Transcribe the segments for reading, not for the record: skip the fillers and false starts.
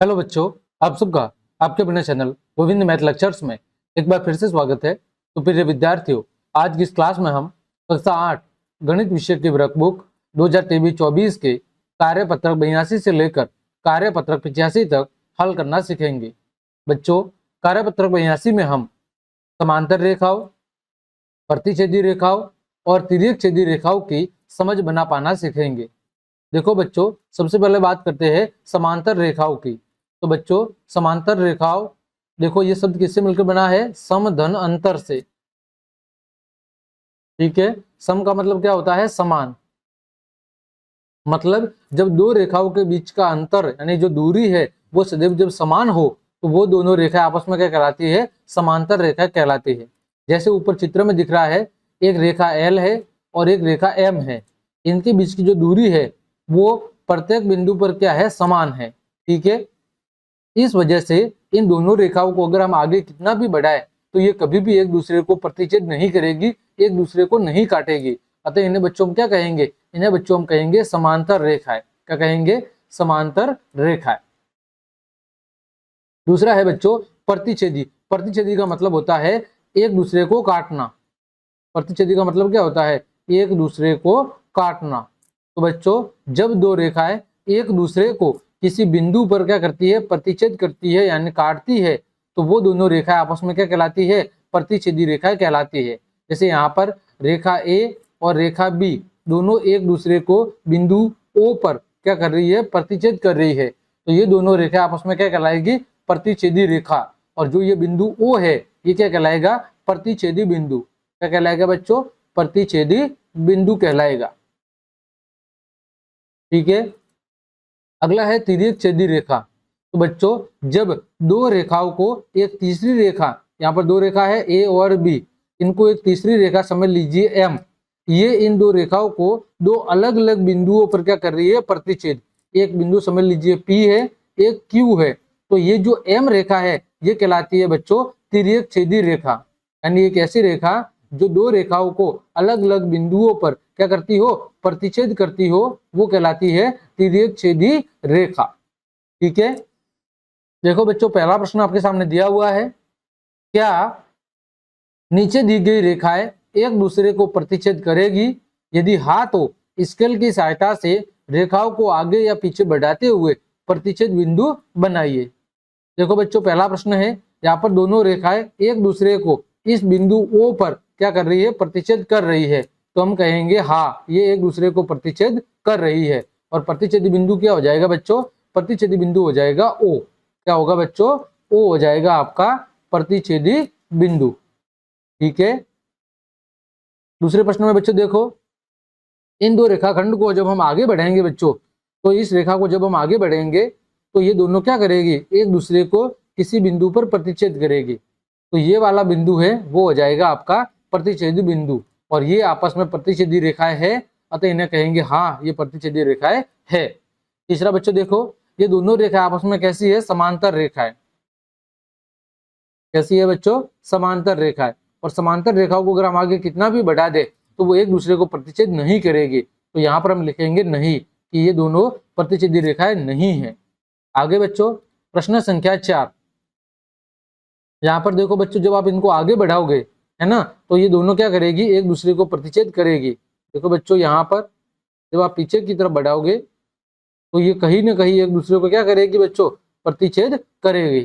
Hello बच्चों, आप सबका आपके अपने चैनल गोविंद मैथ लेक्चर्स में एक बार फिर से स्वागत है। तो प्रिय विद्यार्थियों, आज की इस क्लास में हम कक्षा 8 गणित विषय की वर्कबुक 2023-24 के कार्यपत्रक 82 से लेकर कार्यपत्रक 85 तक हल करना सीखेंगे। बच्चों, कार्यपत्रक 82 में हम समांतर रेखाओं, प्रतिच्छेदी रेखाओं और तिर्यक-छेदी रेखाओं की समझ बना पाना सीखेंगे। देखो बच्चों, सबसे पहले बात करते हैं समांतर रेखाओं की। तो बच्चों, समांतर रेखाओं, देखो ये शब्द किससे मिलकर बना है? सम धन अंतर से। ठीक है, सम का मतलब क्या होता है? समान। मतलब जब दो रेखाओं के बीच का अंतर यानी जो दूरी है वो सदैव जब समान हो तो वो दोनों रेखाएं आपस में क्या कहलाती है? समांतर रेखा कहलाती है। जैसे ऊपर चित्र में दिख रहा है, एक रेखा एल है और एक रेखा एम है। इनके बीच की जो दूरी है वो प्रत्येक बिंदु पर क्या है? समान है। ठीक है, इस वजह से इन दोनों रेखाओं को अगर हम आगे कितना भी बढ़ाए तो ये कभी भी एक दूसरे को प्रतिच्छेद नहीं करेगी, एक दूसरे को नहीं काटेगी। अतः इन्हें बच्चों हम क्या कहेंगे? इन्हें बच्चों हम कहेंगे समांतर रेखाएं। क्या कहेंगे? समांतर रेखाएं। दूसरा है बच्चों प्रतिच्छेदी। प्रतिच्छेदी का मतलब होता है एक दूसरे को काटना। प्रतिच्छेदी का मतलब क्या होता है? एक दूसरे को काटना। तो बच्चों, जब दो रेखाएं एक दूसरे को किसी बिंदु पर क्या करती है? प्रतिच्छेद करती है यानी काटती है, तो वो दोनों रेखाएं आपस में क्या कहलाती है? प्रतिच्छेदी रेखाएं कहलाती है। जैसे यहाँ पर रेखा ए और रेखा बी दोनों एक दूसरे को बिंदु ओ पर क्या कर रही है? प्रतिच्छेद कर रही है। तो ये दोनों रेखाएं आपस में क्या कहलाएगी? प्रतिच्छेदी रेखा। और जो ये बिंदु ओ है ये क्या कहलाएगा? प्रतिच्छेदी बिंदु। क्या कहलाएगा बच्चों? प्रतिच्छेदी बिंदु कहलाएगा। ठीक है, अगला है तिर्यक छेदी रेखा। तो बच्चों, जब दो रेखाओं को एक तीसरी रेखा, यहाँ पर दो रेखा है ए और बी, इनको एक तीसरी रेखा समझ लीजिए एम, ये इन दो रेखाओं को दो अलग अलग बिंदुओं पर क्या कर रही है? प्रतिच्छेद। एक बिंदु समझ लीजिए पी है, एक क्यू है। तो ये जो एम रेखा है ये कहलाती है बच्चों तिर्यक छेदी रेखा। यानी एक ऐसी रेखा जो दो रेखाओं को अलग अलग बिंदुओं पर क्या करती हो? प्रतिच्छेद करती हो, वो कहलाती है तिर्यक छेदी रेखा। ठीक है, देखो बच्चों, पहला प्रश्न आपके सामने दिया हुआ है, क्या नीचे दी गई रेखाएं एक दूसरे को प्रतिच्छेद करेगी? यदि हाँ तो स्केल की सहायता से रेखाओं को आगे या पीछे बढ़ाते हुए प्रतिच्छेद बिंदु बनाइए। देखो बच्चों, पहला प्रश्न है, यहाँ पर दोनों रेखाएं एक दूसरे को इस बिंदु ओ पर क्या कर रही है? प्रतिच्छेद कर रही है। तो हम कहेंगे हाँ, ये एक दूसरे को प्रतिच्छेद कर रही है। और प्रतिच्छेदी बिंदु क्या हो जाएगा बच्चों? प्रतिच्छेदी बिंदु हो जाएगा ओ। क्या होगा बच्चों? ओ हो जाएगा आपका प्रतिच्छेदी बिंदु। ठीक है, दूसरे प्रश्न में बच्चों देखो, इन दो रेखाखंड को जब हम आगे बढ़ाएंगे बच्चों, तो इस रेखा को जब हम आगे बढ़ेंगे तो ये दोनों क्या करेगी? एक दूसरे को किसी बिंदु पर प्रतिच्छेद करेगी। तो ये वाला बिंदु है वो हो जाएगा आपका प्रतिच्छेदी बिंदु, और ये आपस में प्रतिच्छेदी रेखाएं है, अतः इन्हें कहेंगे हाँ, ये प्रतिच्छेदी रेखाएं है। तीसरा बच्चों देखो, ये दोनों रेखाएं आपस में कैसी है? समांतर रेखाएं। कैसी है बच्चों? समांतर रेखाएं। और समांतर रेखाओं को अगर हम आगे कितना भी बढ़ा दे तो वो एक दूसरे को प्रतिच्छेद नहीं करेगी। तो यहाँ पर हम लिखेंगे नहीं, कि ये दोनों प्रतिच्छेदी रेखाएं नहीं है। आगे बच्चों, प्रश्न संख्या 4। यहाँ पर देखो बच्चों, जब आप इनको आगे बढ़ाओगे है ना, तो ये दोनों क्या करेगी? एक दूसरे को प्रतिच्छेद करेगी। देखो बच्चों, यहाँ पर जब आप पीछे की तरफ बढ़ाओगे तो ये कहीं ना कहीं एक दूसरे को क्या करेगी बच्चों? प्रतिच्छेद करेगी।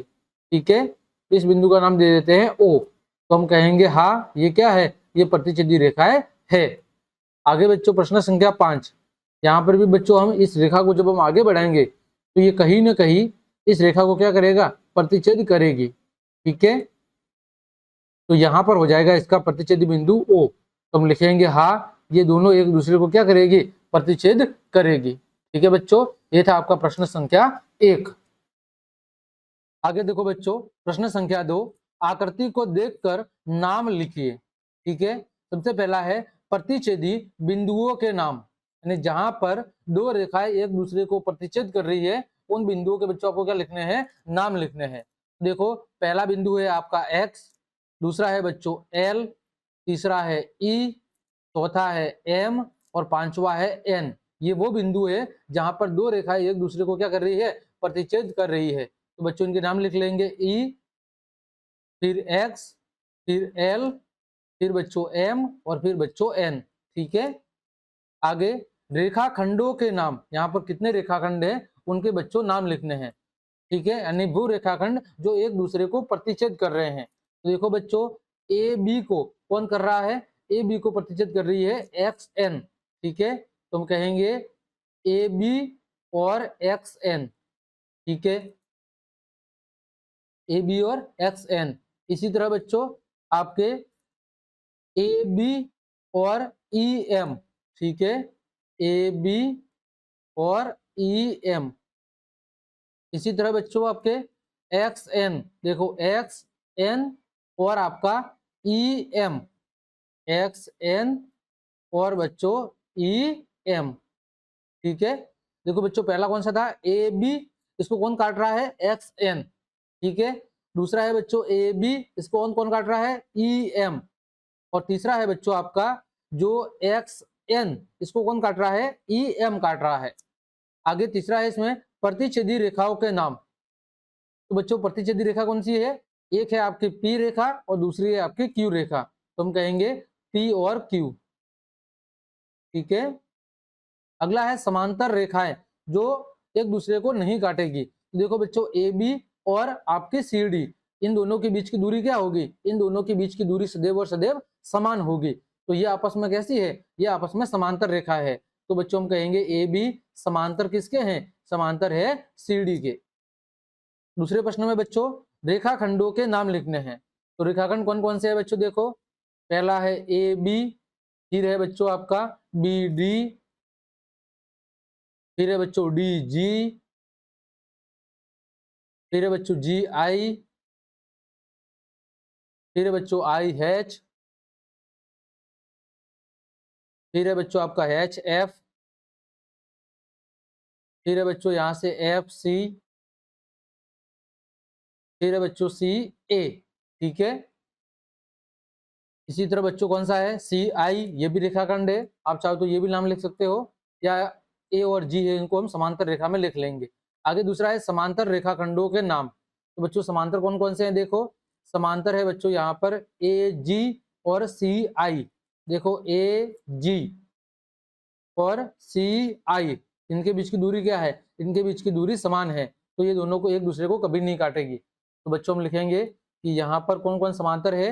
ठीक है, इस बिंदु का नाम दे देते हैं ओ। तो हम कहेंगे हाँ, ये क्या है? ये प्रतिच्छेदी रेखाएं है। आगे बच्चों, प्रश्न संख्या 5। यहाँ पर भी बच्चों हम इस रेखा को जब हम आगे बढ़ाएंगे तो ये कहीं ना कहीं इस रेखा को क्या करेगा? प्रतिच्छेद करेगी। ठीक है, तो यहाँ पर हो जाएगा इसका प्रतिच्छेदी बिंदु ओ। तो हम लिखेंगे हाँ, ये दोनों एक दूसरे को क्या करेगी? प्रतिच्छेद करेगी। ठीक है बच्चों, ये था आपका प्रश्न संख्या 1। आगे देखो बच्चों, प्रश्न संख्या 2। आकृति को देखकर नाम लिखिए। ठीक है, सबसे पहला है प्रतिच्छेदी बिंदुओं के नाम, यानी जहां पर दो रेखाएं एक दूसरे को प्रतिच्छेद कर रही है उन बिंदुओं के बच्चों आपको क्या लिखने हैं? नाम लिखने हैं। देखो, पहला बिंदु है आपका एक्स, दूसरा है बच्चों एल, तीसरा है ई, चौथा है एम और पांचवा है एन। ये वो बिंदु है जहां पर दो रेखाएं एक दूसरे को क्या कर रही है? प्रतिच्छेद कर रही है। तो बच्चों इनके नाम लिख लेंगे, ई, फिर एक्स, फिर एल, फिर बच्चों एम और फिर बच्चों एन। ठीक है, आगे रेखाखंडों के नाम, यहाँ पर कितने रेखाखंड हैं उनके बच्चों नाम लिखने हैं। ठीक है, यानी भू रेखाखंड जो एक दूसरे को प्रतिच्छेद कर रहे हैं। तो देखो बच्चों, ए बी को कौन कर रहा है, ए बी को प्रतिच्छेद कर रही है एक्स एन। ठीक है, तो हम कहेंगे ए बी और एक्स एन। ठीक है, ए बी और एक्स एन। इसी तरह बच्चों आपके ए बी और ई एम। ठीक है, ए बी और ई एम। इसी तरह बच्चों आपके एक्स एन, देखो एक्स एन और आपका ई एम, एक्स एन और बच्चों ई एम। ठीक है, देखो बच्चों पहला कौन सा था, ए बी, इसको कौन काट रहा है, एक्स एन। ठीक है, दूसरा है बच्चों ए बी, इसको कौन कौन काट रहा है, ई एम। और तीसरा है बच्चों आपका जो एक्स एन, इसको कौन काट रहा है, ई एम काट रहा है। आगे तीसरा है इसमें प्रतिच्छेदी रेखाओं के नाम। तो बच्चों प्रतिच्छेदी रेखा कौन सी है, एक है आपकी पी रेखा और दूसरी है आपकी क्यू रेखा। तो हम कहेंगे पी और क्यू। ठीक है, अगला है समांतर रेखाएं जो एक दूसरे को नहीं काटेगी। तो देखो बच्चों ए बी और आपके सी डी, इन दोनों के बीच की दूरी क्या होगी, इन दोनों के बीच की दूरी सदैव और सदैव समान होगी। तो ये आपस में कैसी है, ये आपस में समांतर रेखा है। तो बच्चों हम कहेंगे ए बी समांतर किसके हैं, समांतर है सी डी के। दूसरे प्रश्न में बच्चों रेखाखंडों के नाम लिखने हैं। तो रेखाखंड कौन कौन से है बच्चों, देखो पहला है ए बी, फिर है बच्चों आपका बी डी, फिर है बच्चों डी जी, फिर है बच्चों जी आई, फिर है बच्चों आई एच, फिर है बच्चों आपका एच एफ, फिर है बच्चों यहां से एफ सी, फिर है बच्चों सी ए। ठीक है, इसी तरह बच्चों कौन सा है सी आई, ये भी रेखाखंड है, आप चाहो तो ये भी नाम लिख सकते हो, या ए और जी है इनको हम समांतर रेखा में लिख लेंगे। आगे दूसरा है समांतर रेखाखंडों के नाम। तो बच्चों समांतर कौन कौन से हैं, देखो समांतर है बच्चों यहाँ पर ए जी और सी आई। देखो ए जी और सी आई, इनके बीच की दूरी क्या है, इनके बीच की दूरी समान है, तो ये दोनों को एक दूसरे को कभी नहीं काटेगी। तो बच्चों हम लिखेंगे कि यहाँ पर कौन कौन समांतर है,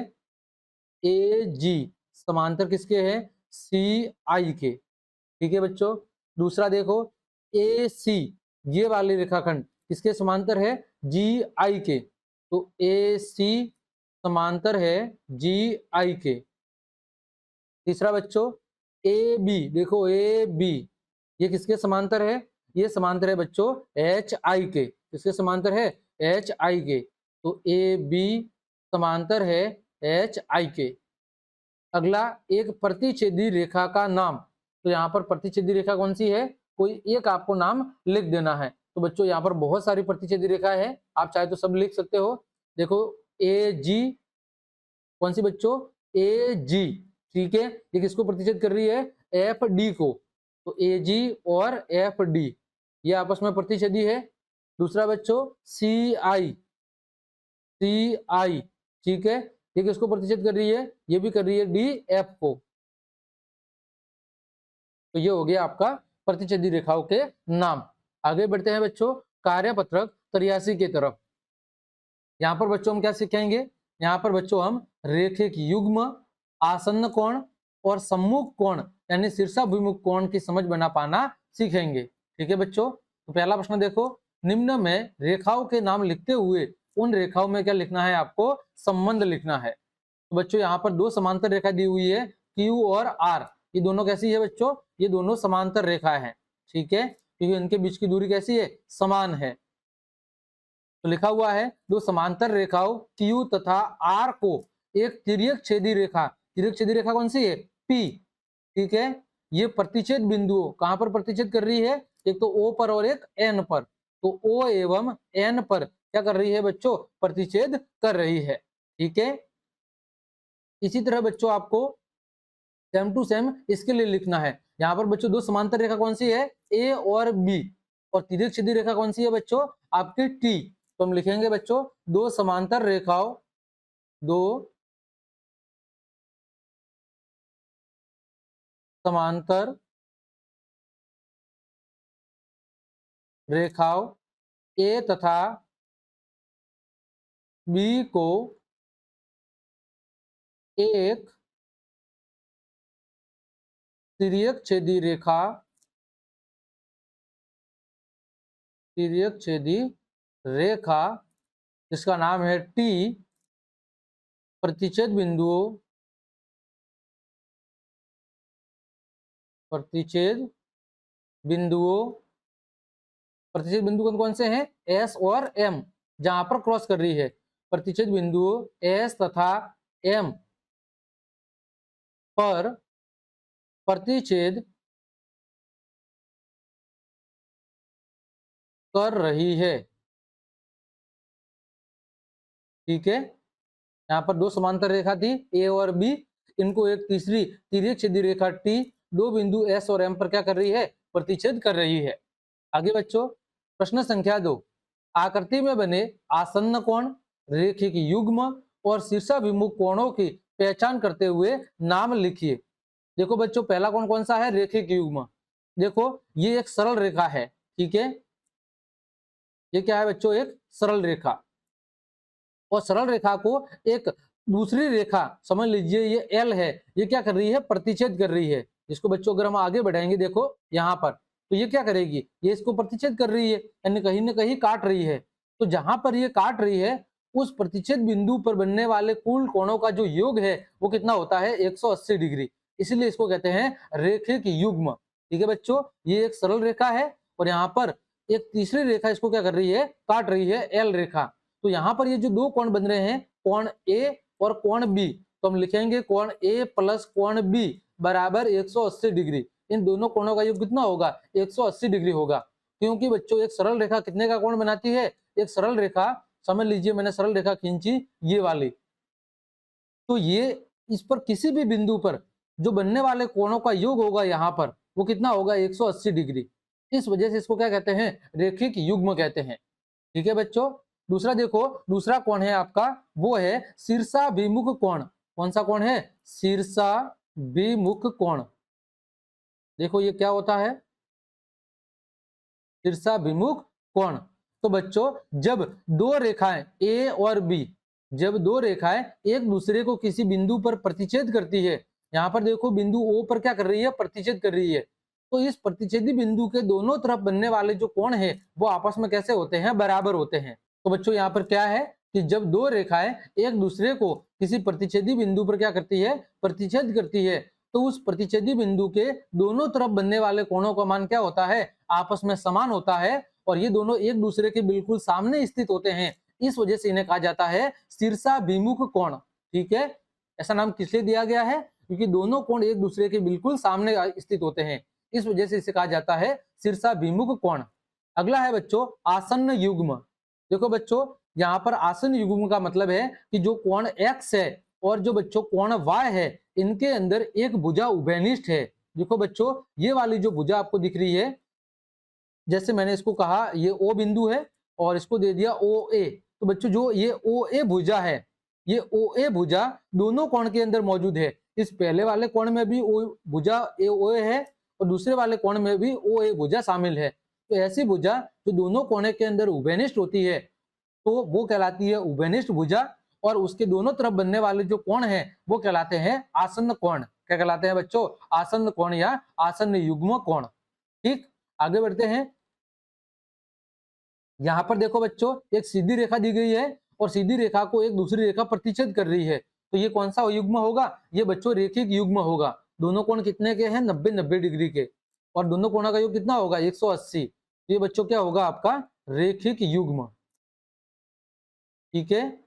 ए जी समांतर किसके हैं, सी आई के। ठीक है बच्चों, दूसरा देखो ए सी, ये वाली रेखाखंड किसके समांतर है, जी आई के। तो ए सी समांतर है जी आई के। तीसरा बच्चों ए बी, देखो ए बी ये किसके समांतर है, ये समांतर है बच्चों एच आई के। किसके समांतर है, एच आई के। तो ए बी समांतर है एच आई के। अगला एक प्रतिच्छेदी रेखा का नाम। तो यहाँ पर प्रतिच्छेदी रेखा कौन सी है, कोई एक आपको नाम लिख देना है। तो बच्चों यहाँ पर बहुत सारी प्रतिच्छेदी रेखा है, आप चाहे तो सब लिख सकते हो। देखो ए जी, कौन सी बच्चों, ए जी। ठीक है, ये किसको प्रतिच्छेद कर रही है, एफ डी को। तो ए जी और एफ डी ये आपस में प्रतिच्छेदी है। दूसरा बच्चों सी आई, सी आई, ठीक है, ये किसको प्रतिच्छेद कर रही है, ये भी कर रही है डी एफ को। तो ये हो गया आपका प्रतिच्छेदी रेखाओं के नाम। आगे बढ़ते हैं बच्चों कार्यपत्रक 83 की तरफ। यहाँ पर बच्चों हम क्या सीखेंगे, यहाँ पर बच्चों हम रेखिक युग्म, आसन्न कोण और सम्मुख कोण यानी शीर्षाभिमुख कोण की समझ बना पाना सीखेंगे। ठीक है बच्चों, तो पहला प्रश्न देखो, निम्न में रेखाओं के नाम लिखते हुए उन रेखाओं में क्या लिखना है, आपको संबंध लिखना है। तो बच्चों यहाँ पर दो समांतर रेखा दी हुई है क्यू और आर, ये दोनों कैसी है बच्चों, ये दोनों समांतर रेखा है। ठीक है, क्योंकि इनके बीच की दूरी कैसी है, समान है। तो लिखा हुआ है दो समांतर रेखाओं क्यू तथा आर को एक तिर्यक छेदी रेखा, तिर्यक छेदी रेखा कौन सी है, पी। ठीक है, ये प्रतिच्छेद बिंदुओं कहां पर प्रतिच्छेद कर रही है, एक तो ओ पर और एक एन पर। तो ओ एवं एन पर क्या कर रही है बच्चों, प्रतिच्छेद कर रही है। ठीक है, इसी तरह बच्चों आपको सेम टू सेम इसके लिए लिखना है। यहाँ पर बच्चों दो समांतर रेखा कौन सी है, ए और बी। और तिर्यक छेदी रेखा कौन सी है बच्चों? आपकी टी। तो हम लिखेंगे बच्चों दो समांतर रेखाओं, दो समांतर रेखाओं ए तथा बी को एक तिर्यक छेदी रेखा, तिर्यक छेदी रेखा जिसका नाम है टी, प्रतिच्छेद बिंदुओं, प्रतिच्छेद बिंदुओं, प्रतिच्छेद बिंदु कौन कौन से हैं? एस और एम, जहां पर क्रॉस कर रही है। प्रतिच्छेद बिंदुओं एस तथा एम पर प्रतिच्छेद कर रही है। ठीक है, यहाँ पर दो समांतर रेखा थी ए और बी, इनको एक तीसरी तिर्यक छेदी रेखा टी दो बिंदु एस और एम पर क्या कर रही है? प्रतिच्छेद कर रही है। आगे बच्चों प्रश्न संख्या 2, आकृति में बने आसन्न कोण, रेखिक युग्म और शीर्षाभिमुख कोणों की पहचान करते हुए नाम लिखिए। देखो बच्चों पहला कोण कौन सा है? रेखिक युग्म। देखो ये एक सरल रेखा है, ठीक है, ये क्या है बच्चों? एक सरल रेखा। और सरल रेखा को एक दूसरी रेखा, समझ लीजिए ये एल है, ये क्या कर रही है? प्रतिच्छेद कर रही है। इसको बच्चों अगर हम आगे बढ़ाएंगे देखो यहाँ पर, तो ये क्या करेगी? ये इसको प्रतिच्छेद कर रही है, यानी कहीं ना कहीं काट रही है। तो जहां पर ये काट रही है उस प्रतिच्छेद बिंदु पर बनने वाले कुल कोणों का जो योग है वो कितना होता है? 180 डिग्री। इसलिए इसको कहते हैं रेखिक युग्म। ठीक है बच्चों, ये एक सरल रेखा है और यहाँ पर एक तीसरी रेखा इसको क्या कर रही है? काट रही है, एल रेखा। तो यहाँ पर ये जो दो कोण बन रहे हैं, कोण ए और कोण बी, तो हम लिखेंगे कोण ए प्लस कोण बी बराबर 180 डिग्री। इन दोनों कोणों का योग कितना होगा? 180 डिग्री होगा। क्योंकि बच्चों एक सरल रेखा कितने का कोण बनाती है? एक सरल रेखा, समझ लीजिए मैंने सरल रेखा खींची ये वाली, तो ये इस पर किसी भी बिंदु पर जो बनने वाले कोणों का योग होगा यहाँ पर वो कितना होगा? 180 डिग्री। इस वजह से इसको क्या कहते हैं? रेखिक युग्म कहते हैं। ठीक है बच्चों, दूसरा देखो, दूसरा कोण है आपका वो है शीर्षाभिमुख कोण। कौन सा कोण है? शीर्षाभिमुख कोण। देखो ये क्या होता है? शीर्षाभिमुख कोण। तो बच्चों जब दो रेखाएं ए और बी, जब दो रेखाएं एक दूसरे को किसी बिंदु पर प्रतिच्छेद करती है, यहाँ पर देखो बिंदु ओ पर क्या कर रही है? प्रतिच्छेद कर रही है। तो इस प्रतिच्छेदी बिंदु के दोनों तरफ बनने वाले जो कोण है वो आपस में कैसे होते हैं? बराबर होते हैं। तो बच्चों यहाँ पर क्या है कि जब दो रेखाएं एक दूसरे को किसी प्रतिच्छेदी बिंदु पर क्या करती है? प्रतिच्छेद करती है, तो उस प्रतिच्छेदी बिंदु के दोनों तरफ बनने वाले कोणों का मान क्या होता है? आपस में समान होता है और ये दोनों एक दूसरे के बिल्कुल सामने स्थित होते हैं। इस वजह से इन्हें कहा जाता है शीर्षाभिमुख कोण। ठीक है, ऐसा नाम किस लिए दिया गया है? क्योंकि दोनों कोण एक दूसरे के बिल्कुल सामने स्थित होते हैं, इस वजह से इसे कहा जाता है शीर्षाभिमुख कोण। अगला है बच्चों आसन्न युग्म। देखो बच्चों यहाँ पर आसन्न युग्म का मतलब है कि जो कोण x है और जो बच्चों कोण y है इनके अंदर एक भुजा उभयनिष्ठ है। देखो बच्चों ये वाली जो भुजा आपको दिख रही है, जैसे मैंने इसको कहा ये O बिंदु है और इसको दे दिया OA, तो बच्चों जो ये OA भुजा है, ये OA भुजा दोनों कोण के अंदर मौजूद है। इस पहले वाले कोण में भी O भुजा OA है और दूसरे वाले कोण में भी OA भुजा शामिल है। तो ऐसी भुजा जो दोनों कोने के अंदर उभयनिष्ठ होती है तो वो कहलाती है उभयनिष्ठ भुजा, और उसके दोनों तरफ बनने वाले जो कोण हैं वो कहलाते हैं आसन्न कोण। क्या कहलाते हैं बच्चों? आसन्न कोण या आसन्न युग्म कोण। ठीक, आगे बढ़ते हैं। यहाँ पर देखो बच्चों एक सीधी रेखा दी गई है और सीधी रेखा को एक दूसरी रेखा प्रतिच्छेद कर रही है, तो ये कौन सा युग्म होगा? ये बच्चों रेखिक युग्म होगा। दोनों कोण कितने के हैं? 90-90 डिग्री के, और दोनों कोणों का योग कितना होगा? 180। तो ये बच्चों क्या होगा आपका? रेखिक युग्म। ठीक है,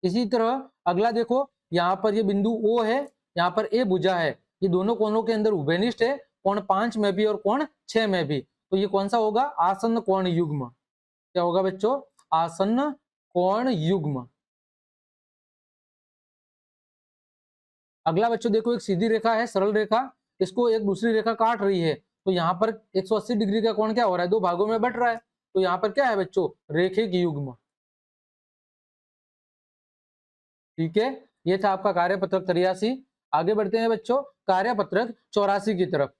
इसी तरह अगला देखो, यहाँ पर ये बिंदु O है, यहाँ पर A भुजा है, ये दोनों कोणों के अंदर उभयनिष्ठ है, कोण 5 में भी और कोण 6 में भी। तो ये कौन सा होगा? आसन्न कोण युग्म। क्या होगा बच्चों? आसन्न कोण युग्म। अगला बच्चों देखो एक सीधी रेखा है, सरल रेखा, इसको एक दूसरी रेखा काट रही है, तो यहाँ पर 180 डिग्री का कोण क्या हो रहा है, दो भागों में बट रहा है। तो यहाँ पर क्या है बच्चों, रेखिक युग्म। ठीक है, ये था आपका कार्यपत्रक 83। आगे बढ़ते हैं बच्चों कार्यपत्रक 84 की तरफ।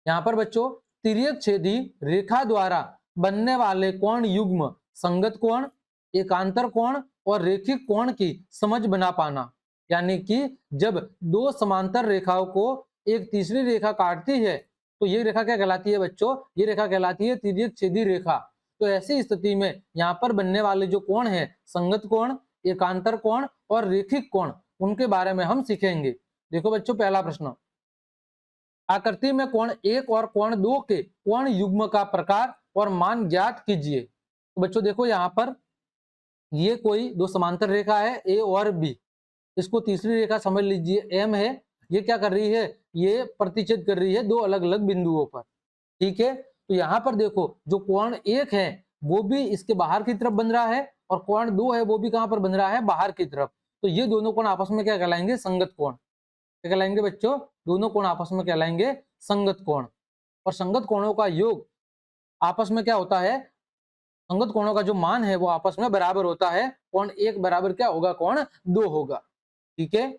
यहाँ पर बच्चों तिर्यक छेदी रेखा द्वारा बनने वाले कोण युग्म संगत कोण, एकांतर कोण और रेखिक कोण की समझ बना पाना। यानी कि जब दो समांतर रेखाओं को एक तीसरी रेखा काटती है तो ये रेखा क्या कहलाती है बच्चों, ये रेखा कहलाती है तिर्यक छेदी रेखा। तो ऐसी स्थिति में यहाँ पर बनने वाले जो कोण है, संगत कोण, एकांतर कोण और रेखिक कोण, उनके बारे में हम सीखेंगे। देखो बच्चों पहला प्रश्न, आकृति में कोण 1 और कोण 2 के कोण युग्म का प्रकार और मान ज्ञात कीजिए। तो बच्चों देखो यहाँ पर ये कोई दो समांतर रेखा है ए और बी, इसको तीसरी रेखा समझ लीजिए एम है। ये क्या कर रही है, ये प्रतिच्छेद कर रही है दो अलग अलग बिंदुओं पर। ठीक है, तो यहाँ पर देखो जो कोण 1 है वो भी इसके बाहर की तरफ बन रहा है और कोण 2 है वो भी कहां पर बन रहा है, बाहर की तरफ। तो ये दोनों कोण आपस में क्या कहलाएंगे, संगत कोण। क्या कहलाएंगे बच्चों, दोनों कोण आपस में कहलाएंगे संगत कोण। और संगत कोणों का योग आपस में क्या होता है, संगत कोणों का जो मान है वो आपस में बराबर होता है। कोण 1 बराबर क्या होगा, कोण 2 होगा। ठीक है,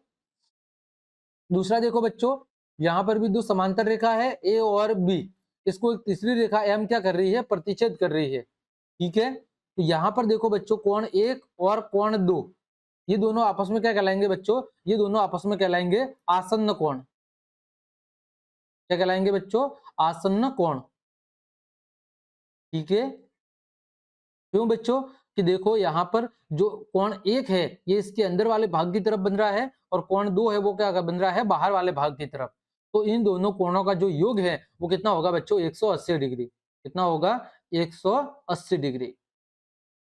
दूसरा देखो बच्चों यहां पर भी दो समांतर रेखा है ए और बी, इसको एक तीसरी रेखा एम क्या कर रही है, प्रतिच्छेद कर रही है। ठीक है, तो यहां पर देखो बच्चों कोण 1 और कोण 2, ये दोनों आपस में क्या कहलाएंगे बच्चों, ये दोनों आपस में कहलाएंगे आसन्न कोण। क्या कहलाएंगे बच्चों, आसन्न कोण। ठीक है, क्यों बच्चों कि देखो यहाँ पर जो कोण 1 है ये इसके अंदर वाले भाग की तरफ बन रहा है और कोण 2 है वो क्या बन रहा है, बाहर वाले भाग की तरफ। तो इन दोनों कोणों का जो योग है वो कितना होगा बच्चों, 180 डिग्री। कितना होगा, 180 डिग्री।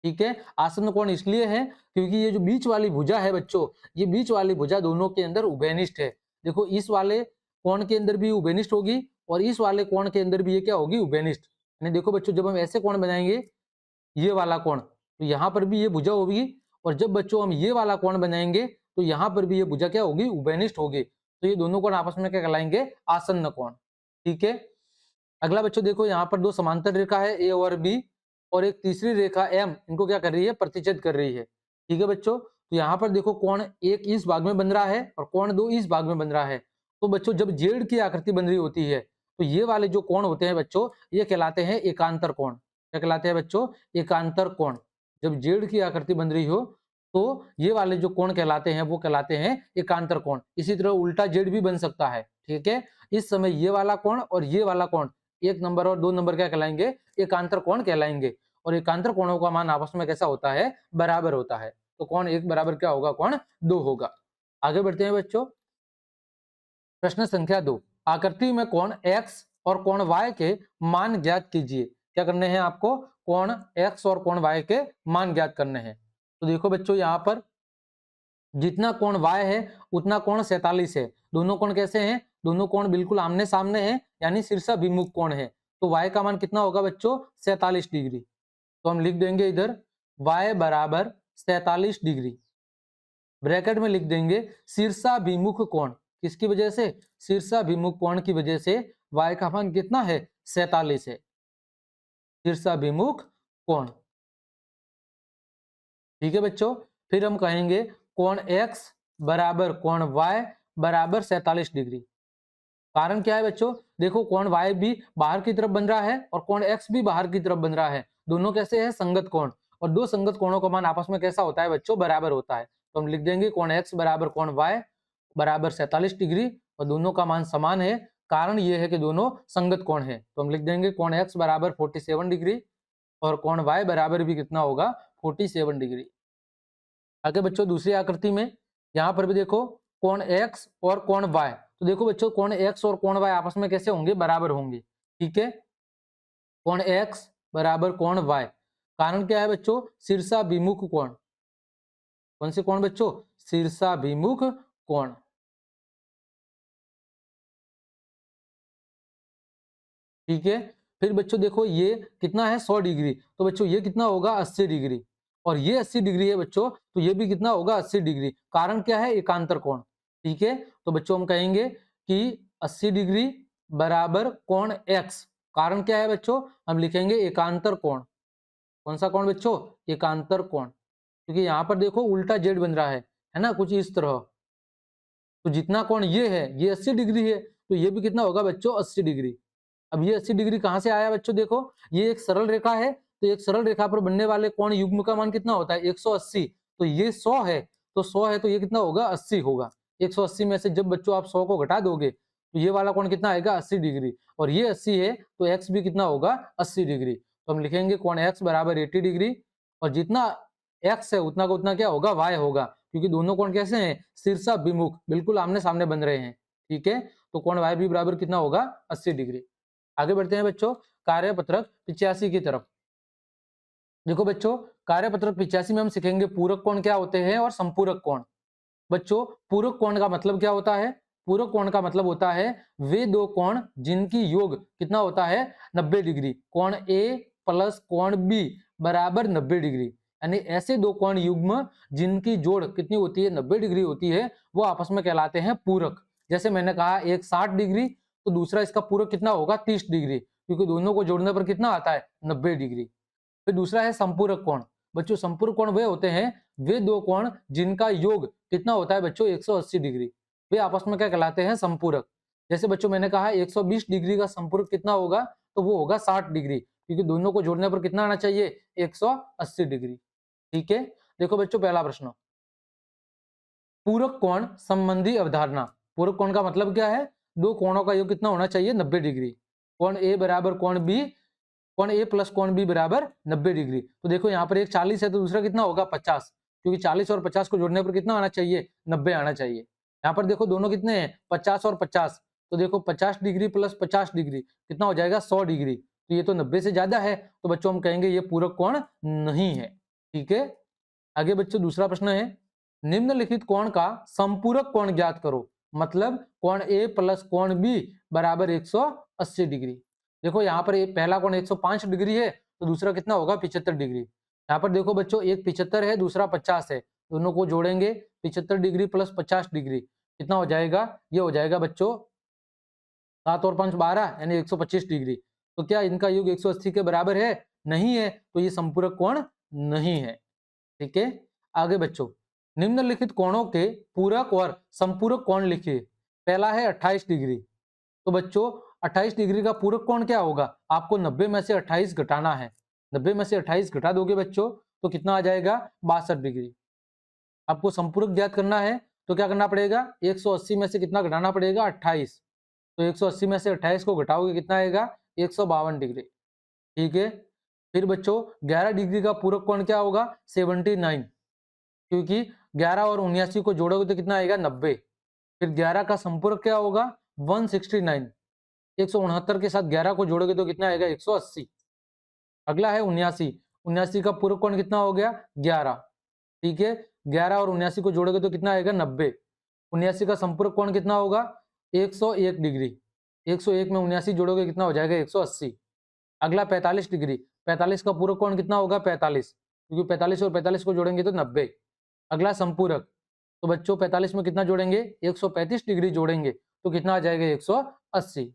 ठीक है, आसन्न कोण इसलिए है क्योंकि ये जो बीच वाली भुजा है बच्चों, ये बीच वाली भुजा दोनों के अंदर उभयनिष्ठ है। देखो इस वाले कोण के अंदर भी उभयनिष्ठ होगी और इस वाले कोण के अंदर भी ये क्या होगी, उभयनिष्ठ। यानी देखो बच्चों जब हम ऐसे कोण बनाएंगे, ये वाला कोण, तो यहाँ पर भी ये भुजा होगी, और जब बच्चों हम ये वाला कोण बनाएंगे तो यहाँ पर भी ये भुजा क्या होगी, उभयनिष्ठ होगी। तो ये दोनों कोण आपस में क्या कहलाएंगे, आसन्न कोण। ठीक है, अगला बच्चों देखो यहाँ पर दो समांतर रेखा है ए और बी और एक तीसरी रेखा एम, इनको क्या कर रही है, प्रतिच्छेद कर रही है। ठीक है बच्चों, तो यहाँ पर देखो कोण 1 इस भाग में बन रहा है और कोण 2 इस भाग में बन रहा है। तो बच्चों जब जेड की आकृति बन रही होती है तो ये वाले जो कोण होते हैं बच्चों, ये कहलाते हैं एकांतर कोण। क्या कहलाते हैं बच्चों, एकांतर कोण। जब जेड की आकृति बन रही हो तो ये वाले जो कोण कहलाते हैं वो कहलाते हैं एकांतर कोण। इसी तरह उल्टा जेड भी बन सकता है। ठीक है, इस समय ये वाला कोण और ये वाला कोण 1 नंबर और 2 नंबर क्या कहलाएंगे, एकांतर कोण कहलाएंगे। और एकांतर कोणों का मान आपस में कैसा होता है, बराबर होता है। तो कोण 1 बराबर क्या होगा, कोण 2 होगा। आगे बढ़ते हैं बच्चों, प्रश्न संख्या 2, आकृति में कोण x और कोण y के मान ज्ञात कीजिए। क्या करने हैं आपको, कोण x और कोण y के मान ज्ञात करने हैं। तो देखो बच्चों यहाँ पर जितना कोण y है उतना कोण 47 है। दोनों कोण कैसे हैं, दोनों कोण बिल्कुल आमने सामने हैं, यानी शीर्षाभिमुख कोण है। तो y का मान कितना होगा बच्चों, 47 डिग्री। तो हम लिख देंगे इधर y बराबर 47 डिग्री, ब्रैकेट में लिख देंगे शीर्षाभिमुख कोण। किसकी वजह से, शीर्षाभिमुख कोण की वजह से y का मान कितना है, 47 है, शीर्षाभिमुख कोण। ठीक है बच्चों, फिर हम कहेंगे कोण x बराबर कोण y बराबर 47 डिग्री। कारण क्या है बच्चों, देखो कोण y भी बाहर की तरफ बन रहा है और कोण x भी बाहर की तरफ बन रहा है। दोनों कैसे हैं, संगत कोण। और दो संगत कोणों का मान आपस में कैसा होता है बच्चों, बराबर होता है। तो हम लिख देंगे कोण x बराबर कोण y बराबर 47 डिग्री और दोनों का मान समान है। कारण यह है कि दोनों संगत कोण है। तो हम लिख देंगे कोण x बराबर 47 डिग्री और कोण y बराबर भी कितना होगा, 47 डिग्री। आगे बच्चों दूसरी आकृति में यहां पर भी देखो कोण x और कोण y। तो देखो बच्चों कोण x और कोण y आपस में कैसे होंगे, बराबर होंगे। ठीक है, कोण x बराबर कोण y, कारण क्या है बच्चों, शीर्षाभिमुख कोण। कौन से कोण बच्चों, शीर्षाभिमुख कोण। ठीक है, फिर बच्चों देखो ये कितना है, 100 डिग्री। तो बच्चों ये कितना होगा, 80 डिग्री। और ये 80 डिग्री है बच्चों, तो ये भी कितना होगा, 80 डिग्री। कारण क्या है, एकांतर कोण। ठीक है, तो बच्चों हम कहेंगे कि 80 डिग्री बराबर कोण x। कारण क्या है बच्चों, हम लिखेंगे एकांतर कोण। कौन सा कोण बच्चों, एकांतर कोण, क्योंकि यहाँ पर देखो उल्टा जेड बन रहा है ना, कुछ इस तरह। तो जितना कोण ये है ये 80 डिग्री है, तो ये भी कितना होगा बच्चों, 80 डिग्री। अब ये 80 डिग्री कहां से आया बच्चों, देखो ये एक सरल रेखा है, तो एक सरल रेखा पर बनने वाले कोण युग्म का मान कितना होता है, 180। तो ये 100 है, तो 100 है तो ये कितना होगा, 80 होगा। 180 में से जब बच्चों आप 100 को घटा दोगे तो ये वाला कोण कितना आएगा, 80 डिग्री। और ये 80 है तो x भी कितना होगा, 80 डिग्री। तो हम लिखेंगे कोण x बराबर 80 डिग्री, और जितना x है उतना का उतना क्या होगा, y होगा, क्योंकि दोनों कोण कैसे हैं, शीर्षाभिमुख, बिल्कुल आमने सामने बन रहे हैं। ठीक है, तो कोण y भी बराबर कितना होगा, 80 डिग्री। आगे बढ़ते हैं बच्चों कार्यपत्रक 85 की तरफ। देखो बच्चों कार्यपत्रक 85 में हम सीखेंगे पूरक कोण क्या होते हैं और संपूरक कोण। बच्चों पूरक कोण का मतलब क्या होता है, पूरक कोण का मतलब होता है वे दो कोण जिनकी योग कितना होता है, 90 डिग्री। कोण ए प्लस कोण बी बराबर 90 डिग्री, यानी ऐसे दो कोण युग्म जिनकी जोड़ कितनी होती है, 90 डिग्री होती है, वो आपस में कहलाते हैं पूरक। जैसे मैंने कहा एक 60 डिग्री तो दूसरा इसका पूरक कितना होगा, 30 डिग्री, क्योंकि दोनों को जोड़ने पर कितना आता है, 90 डिग्री। फिर दूसरा है संपूरक कोण। बच्चों संपूरक कोण वे होते हैं वे दो कोण जिनका योग कितना होता है बच्चों, 180 डिग्री, वे आपस में क्या कहलाते हैं, संपूरक। जैसे बच्चों मैंने कहा 120 डिग्री का संपूरक कितना होगा, तो वो होगा 60 डिग्री, क्योंकि दोनों को जोड़ने पर कितना आना चाहिए, 180 डिग्री। ठीक है, देखो बच्चों पहला प्रश्न, पूरक कोण संबंधी अवधारणा। पूरक कोण का मतलब क्या है, दो कोणों का योग कितना होना चाहिए, 90 डिग्री। कोण ए बराबर कोण बी, कोण ए प्लस कोण बी बराबर 90 डिग्री। तो देखो यहाँ पर एक 40 है तो दूसरा कितना होगा, 50, क्योंकि 40 और 50 को जोड़ने पर कितना आना चाहिए, 90 आना चाहिए। यहाँ पर देखो दोनों कितने हैं, 50 और 50, तो देखो 50 डिग्री प्लस 50 डिग्री कितना हो जाएगा, 100 डिग्री। तो ये तो 90 से ज्यादा है, तो बच्चों हम कहेंगे ये पूरक कोण नहीं है। ठीक है, आगे बच्चों दूसरा प्रश्न है, निम्नलिखित कोण का संपूरक कोण ज्ञात करो। मतलब कोण ए प्लस कोण बी बराबर 180 डिग्री। देखो यहाँ पर पहला कोण 105 डिग्री है तो दूसरा कितना होगा, 75 डिग्री। यहाँ पर देखो बच्चों एक 75 है दूसरा 50 है, दोनों को जोड़ेंगे 75 डिग्री प्लस 50 डिग्री कितना हो जाएगा, ये हो जाएगा बच्चों 7 और 5 12 यानी 125 डिग्री। तो क्या इनका योग 180 के बराबर है, नहीं है, तो ये संपूरक कोण नहीं है। ठीक है, आगे बच्चों निम्नलिखित कोणों के पूरक और संपूरक कोण लिखिए। पहला है 28 डिग्री, तो बच्चों 28 डिग्री का पूरक कोण क्या होगा, आपको 90 में से 28 घटाना है। 90 में से 28 घटा दोगे बच्चों तो कितना आ जाएगा, 62 डिग्री। आपको संपूरक ज्ञात करना है तो क्या करना पड़ेगा, 180 में से कितना घटाना पड़ेगा, 28। तो 180 में से 28 को घटाओगे कितना आएगा, 152 डिग्री। ठीक है, फिर बच्चों 11 डिग्री का पूरक कोण क्या होगा, 79, क्योंकि 11 और 79 को जोड़ोगे तो कितना आएगा, 90। फिर 11 का संपूरक क्या होगा, 169, 169 के साथ 11 को जोड़ोगे तो कितना आएगा, 180। अगला है 79, 79 का पूरक कोण कितना हो गया, 11। ठीक है, 11 और 79 को जोड़ोगे तो कितना आएगा, 90। 79 का संपूरक कोण कितना होगा, 101 डिग्री। 101 में 79 जोड़ोगे कितना हो जाएगा, 180। अगला 45 डिग्री, 45 का पूरक कोण कितना होगा, 45, क्योंकि 45 और 45 को जोड़ेंगे तो 90। अगला संपूरक, तो बच्चों 45 में कितना जोड़ेंगे, 135 डिग्री जोड़ेंगे तो कितना आ जाएगा, 180।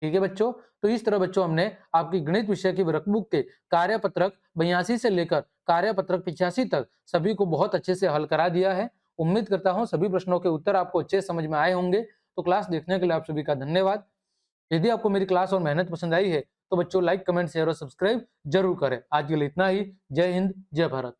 ठीक है बच्चों, तो इस तरह बच्चों हमने आपकी गणित विषय की वर्कबुक के कार्यपत्रक 82 से लेकर कार्यपत्रक 85 तक सभी को बहुत अच्छे से हल करा दिया है। उम्मीद करता हूं सभी प्रश्नों के उत्तर आपको अच्छे समझ में आए होंगे। तो क्लास देखने के लिए आप सभी का धन्यवाद। यदि आपको मेरी क्लास और मेहनत पसंद आई है तो बच्चों लाइक कमेंट शेयर और सब्सक्राइब जरूर करें। आज के लिए इतना ही। जय हिंद, जय भारत।